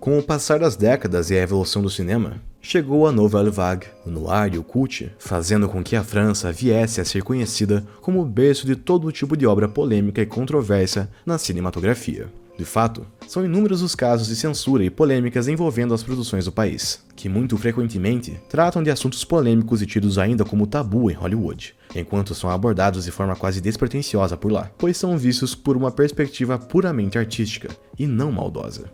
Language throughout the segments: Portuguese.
Com o passar das décadas e a evolução do cinema, chegou a nouvelle vague, o noir e o cult, fazendo com que a França viesse a ser conhecida como o berço de todo tipo de obra polêmica e controversa na cinematografia. De fato, são inúmeros os casos de censura e polêmicas envolvendo as produções do país, que muito frequentemente tratam de assuntos polêmicos e tidos ainda como tabu em Hollywood, enquanto são abordados de forma quase despretensiosa por lá, pois são vistos por uma perspectiva puramente artística e não maldosa.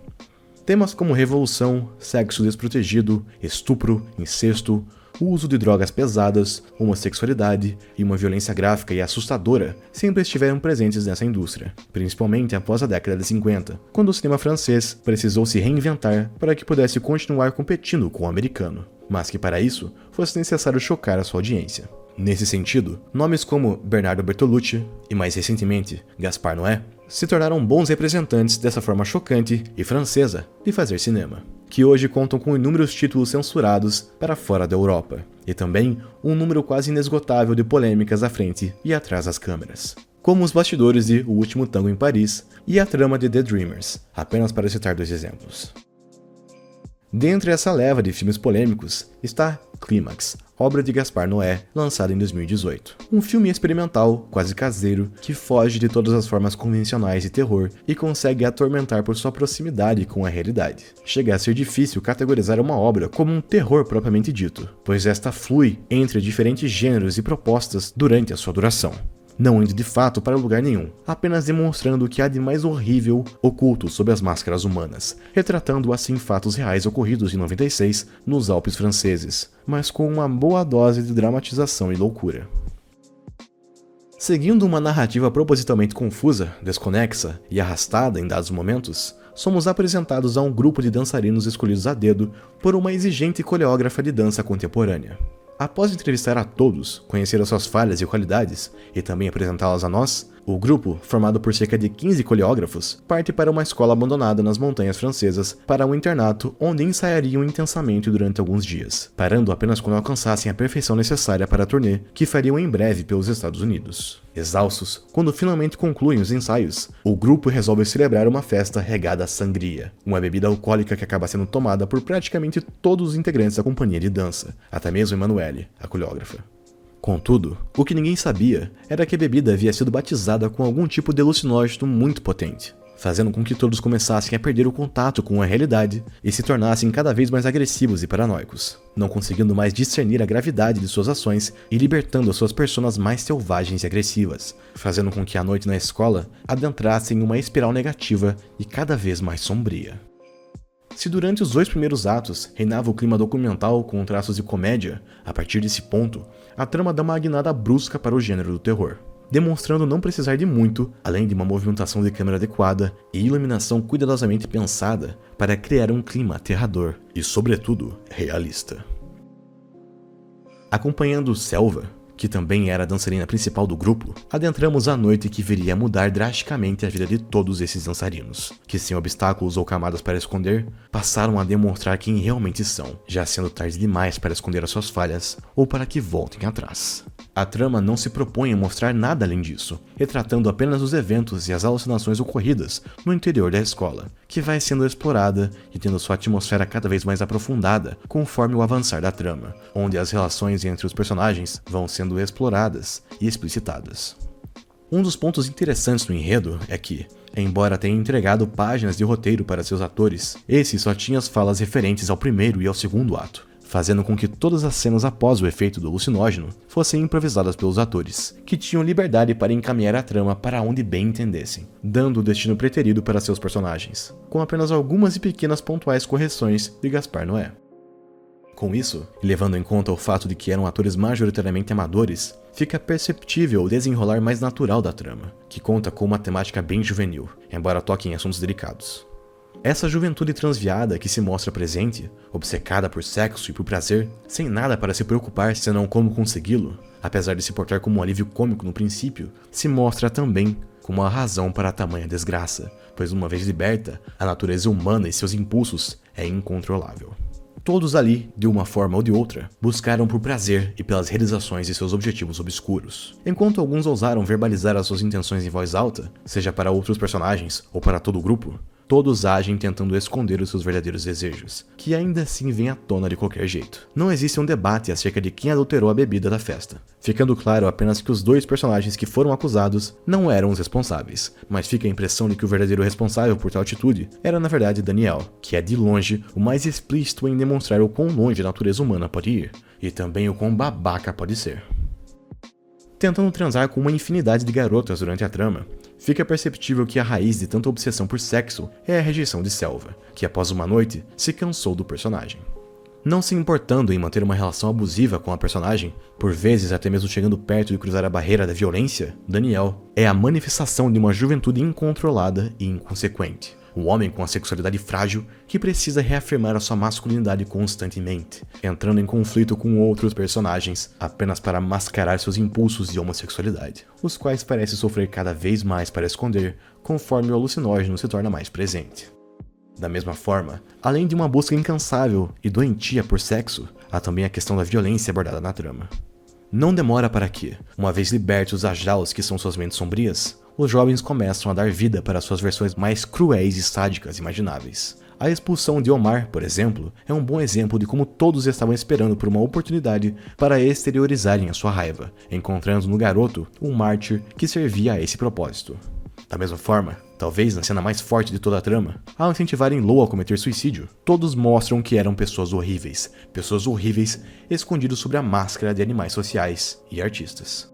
Temas como revolução, sexo desprotegido, estupro, incesto, o uso de drogas pesadas, homossexualidade e uma violência gráfica e assustadora sempre estiveram presentes nessa indústria, principalmente após a década de 50, quando o cinema francês precisou se reinventar para que pudesse continuar competindo com o americano, mas que para isso fosse necessário chocar a sua audiência. Nesse sentido, nomes como Bernardo Bertolucci e, mais recentemente, Gaspar Noé se tornaram bons representantes dessa forma chocante e francesa de fazer cinema, que hoje contam com inúmeros títulos censurados para fora da Europa, e também um número quase inesgotável de polêmicas à frente e atrás das câmeras, como os bastidores de O Último Tango em Paris e a trama de The Dreamers, apenas para citar 2 exemplos. Dentre essa leva de filmes polêmicos está Clímax, obra de Gaspar Noé, lançada em 2018. Um filme experimental, quase caseiro, que foge de todas as formas convencionais de terror e consegue atormentar por sua proximidade com a realidade. Chega a ser difícil categorizar uma obra como um terror propriamente dito, pois esta flui entre diferentes gêneros e propostas durante a sua duração, não indo de fato para lugar nenhum, apenas demonstrando o que há de mais horrível oculto sob as máscaras humanas, retratando assim fatos reais ocorridos em 96 nos Alpes franceses, mas com uma boa dose de dramatização e loucura. Seguindo uma narrativa propositalmente confusa, desconexa e arrastada em dados momentos, somos apresentados a um grupo de dançarinos escolhidos a dedo por uma exigente coreógrafa de dança contemporânea. Após entrevistar a todos, conhecer as suas falhas e qualidades, e também apresentá-las a nós, o grupo, formado por cerca de 15 coreógrafos, parte para uma escola abandonada nas montanhas francesas para um internato onde ensaiariam intensamente durante alguns dias, parando apenas quando alcançassem a perfeição necessária para a turnê que fariam em breve pelos Estados Unidos. Exaustos, quando finalmente concluem os ensaios, o grupo resolve celebrar uma festa regada a sangria, uma bebida alcoólica que acaba sendo tomada por praticamente todos os integrantes da companhia de dança, até mesmo Emmanuelle, a coreógrafa. Contudo, o que ninguém sabia era que a bebida havia sido batizada com algum tipo de alucinógeno muito potente, fazendo com que todos começassem a perder o contato com a realidade e se tornassem cada vez mais agressivos e paranoicos, não conseguindo mais discernir a gravidade de suas ações e libertando as suas personas mais selvagens e agressivas, fazendo com que a noite na escola adentrasse em uma espiral negativa e cada vez mais sombria. Se durante os 2 primeiros atos reinava o clima documental com traços de comédia, a partir desse ponto, a trama dá uma guinada brusca para o gênero do terror, demonstrando não precisar de muito, além de uma movimentação de câmera adequada e iluminação cuidadosamente pensada para criar um clima aterrador e, sobretudo, realista. Acompanhando Selva, que também era a dançarina principal do grupo, adentramos a noite que viria a mudar drasticamente a vida de todos esses dançarinos, que sem obstáculos ou camadas para esconder, passaram a demonstrar quem realmente são, já sendo tarde demais para esconder as suas falhas ou para que voltem atrás. A trama não se propõe a mostrar nada além disso, retratando apenas os eventos e as alucinações ocorridas no interior da escola, que vai sendo explorada e tendo sua atmosfera cada vez mais aprofundada conforme o avançar da trama, onde as relações entre os personagens vão sendo exploradas e explicitadas. Um dos pontos interessantes no enredo é que, embora tenha entregado páginas de roteiro para seus atores, esse só tinha as falas referentes ao primeiro e ao segundo ato, fazendo com que todas as cenas após o efeito do alucinógeno fossem improvisadas pelos atores, que tinham liberdade para encaminhar a trama para onde bem entendessem, dando o destino preterido para seus personagens, com apenas algumas e pequenas pontuais correções de Gaspar Noé. Com isso, e levando em conta o fato de que eram atores majoritariamente amadores, fica perceptível o desenrolar mais natural da trama, que conta com uma temática bem juvenil, embora toque em assuntos delicados. Essa juventude transviada que se mostra presente, obcecada por sexo e por prazer, sem nada para se preocupar senão como consegui-lo, apesar de se portar como um alívio cômico no princípio, se mostra também como a razão para tamanha desgraça, pois uma vez liberta, a natureza humana e seus impulsos é incontrolável. Todos ali, de uma forma ou de outra, buscaram por prazer e pelas realizações de seus objetivos obscuros. Enquanto alguns ousaram verbalizar as suas intenções em voz alta, seja para outros personagens ou para todo o grupo, todos agem tentando esconder os seus verdadeiros desejos, que ainda assim vêm à tona de qualquer jeito. Não existe um debate acerca de quem adulterou a bebida da festa, ficando claro apenas que os dois personagens que foram acusados não eram os responsáveis, mas fica a impressão de que o verdadeiro responsável por tal atitude era na verdade Daniel, que é de longe o mais explícito em demonstrar o quão longe a natureza humana pode ir, e também o quão babaca pode ser. Tentando transar com uma infinidade de garotas durante a trama, fica perceptível que a raiz de tanta obsessão por sexo é a rejeição de Selva, que após uma noite se cansou do personagem. Não se importando em manter uma relação abusiva com a personagem, por vezes até mesmo chegando perto de cruzar a barreira da violência, Daniel é a manifestação de uma juventude incontrolada e inconsequente. Um homem com a sexualidade frágil que precisa reafirmar a sua masculinidade constantemente, entrando em conflito com outros personagens apenas para mascarar seus impulsos de homossexualidade, os quais parece sofrer cada vez mais para esconder conforme o alucinógeno se torna mais presente. Da mesma forma, além de uma busca incansável e doentia por sexo, há também a questão da violência abordada na trama. Não demora para que, uma vez libertos das jaulas que são suas mentes sombrias, os jovens começam a dar vida para suas versões mais cruéis e sádicas imagináveis. A expulsão de Omar, por exemplo, é um bom exemplo de como todos estavam esperando por uma oportunidade para exteriorizarem a sua raiva, encontrando no garoto um mártir que servia a esse propósito. Da mesma forma, talvez na cena mais forte de toda a trama, ao incentivarem Lo a cometer suicídio, todos mostram que eram pessoas horríveis escondidos sob a máscara de animais sociais e artistas.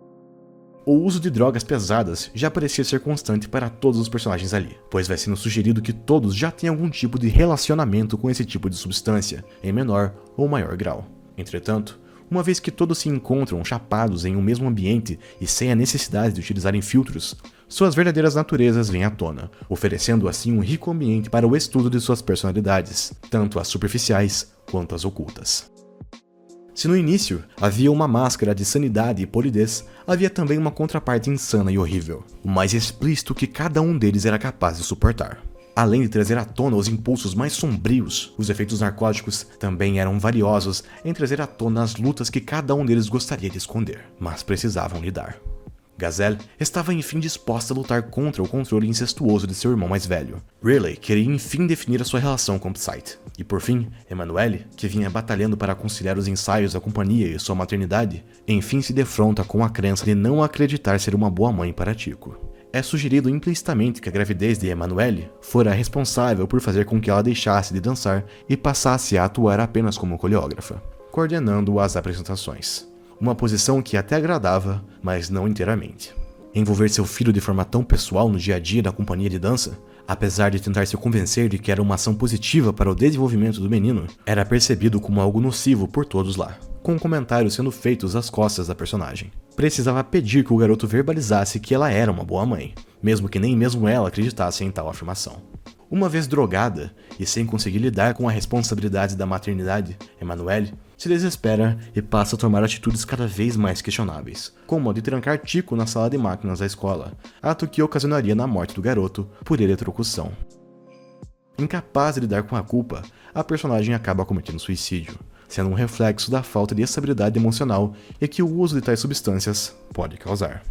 O uso de drogas pesadas já parecia ser constante para todos os personagens ali, pois vai sendo sugerido que todos já têm algum tipo de relacionamento com esse tipo de substância, em menor ou maior grau. Entretanto, uma vez que todos se encontram chapados em um mesmo ambiente e sem a necessidade de utilizarem filtros, suas verdadeiras naturezas vêm à tona, oferecendo assim um rico ambiente para o estudo de suas personalidades, tanto as superficiais quanto as ocultas. Se no início havia uma máscara de sanidade e polidez, havia também uma contraparte insana e horrível, o mais explícito que cada um deles era capaz de suportar. Além de trazer à tona os impulsos mais sombrios, os efeitos narcóticos também eram valiosos em trazer à tona as lutas que cada um deles gostaria de esconder, mas precisavam lidar. Gazelle estava enfim disposta a lutar contra o controle incestuoso de seu irmão mais velho. Riley queria enfim definir a sua relação com Psyche. E por fim, Emmanuelle, que vinha batalhando para conciliar os ensaios da companhia e sua maternidade, enfim se defronta com a crença de não acreditar ser uma boa mãe para Tico. É sugerido implicitamente que a gravidez de Emmanuelle fora responsável por fazer com que ela deixasse de dançar e passasse a atuar apenas como coreógrafa, coordenando as apresentações. Uma posição que até agradava, mas não inteiramente. Envolver seu filho de forma tão pessoal no dia a dia da companhia de dança, apesar de tentar se convencer de que era uma ação positiva para o desenvolvimento do menino, era percebido como algo nocivo por todos lá, com comentários sendo feitos às costas da personagem. Precisava pedir que o garoto verbalizasse que ela era uma boa mãe, mesmo que nem mesmo ela acreditasse em tal afirmação. Uma vez drogada e sem conseguir lidar com a responsabilidade da maternidade, Emmanuelle se desespera e passa a tomar atitudes cada vez mais questionáveis, como a de trancar Tico na sala de máquinas da escola, ato que ocasionaria na morte do garoto por eletrocução. Incapaz de lidar com a culpa, a personagem acaba cometendo suicídio, sendo um reflexo da falta de estabilidade emocional e que o uso de tais substâncias pode causar.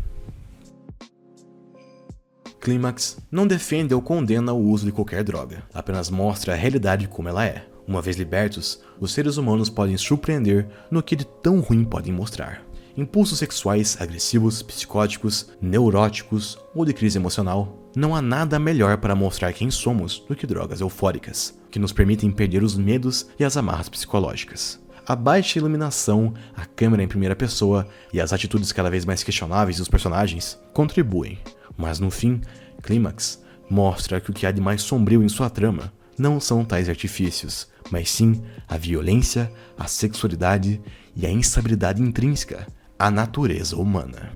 Clímax não defende ou condena o uso de qualquer droga, apenas mostra a realidade como ela é. Uma vez libertos, os seres humanos podem surpreender no que de tão ruim podem mostrar. Impulsos sexuais, agressivos, psicóticos, neuróticos ou de crise emocional, não há nada melhor para mostrar quem somos do que drogas eufóricas, que nos permitem perder os medos e as amarras psicológicas. A baixa iluminação, a câmera em primeira pessoa e as atitudes cada vez mais questionáveis dos personagens contribuem, mas no fim, Clímax mostra que o que há de mais sombrio em sua trama não são tais artifícios, mas sim a violência, a sexualidade e a instabilidade intrínseca à natureza humana.